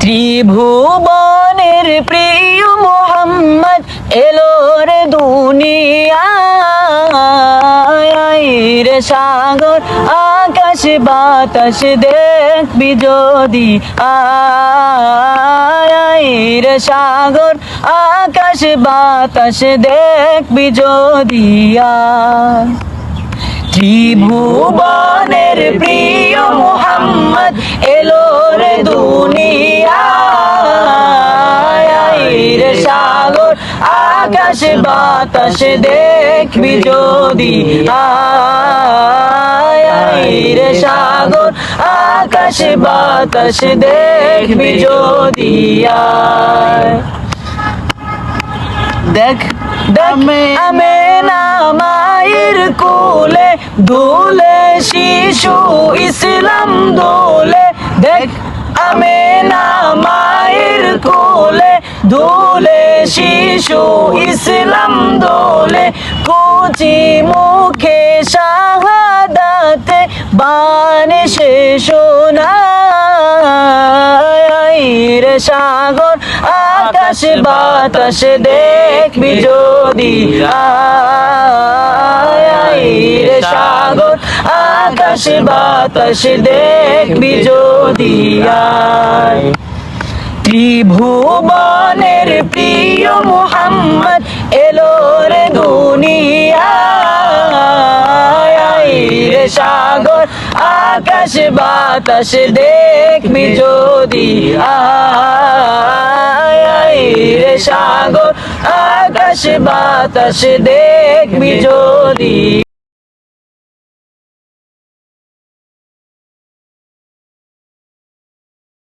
ত্রিভুবনের প্রিয় মোহাম্মদ এলো রে দুনিয়ায় রে সাগর আকাশ বাতাস দেখবি যদি আয় রে সাগর আকাশ বাতাস দেখবি যদি আয় ত্রিভুবনের প্রিয় মোহাম্মদ এলো রে দুনিয়ায় রে সাগর আকাশ বাতাস দেখবি যদি আয় রে সাগর আকাশ বাতাস দেখবি যদি আয় দেখ আমেনা মায়ের কোলে দোলে শিশু ইসলাম দোলে দেখ আমেনা মায়ের কোলে দোলে শিশু ইসলাম দোলে কুচি মুখে শাহাদাতে বানে সে শোনায় রে সাগর আকাশ বাতাস দেখবি যদি আয় রে সাগর আকাশ বাতাস দেখবি যদি আয় ত্রিভুবনের প্রিয় মোহাম্মদ এলো রে দুনিয়ায় রে সাগর আকাশ বাতাস দেখবি যদি আয় রে সাগর আকাশ বাতাস দেখবি যদি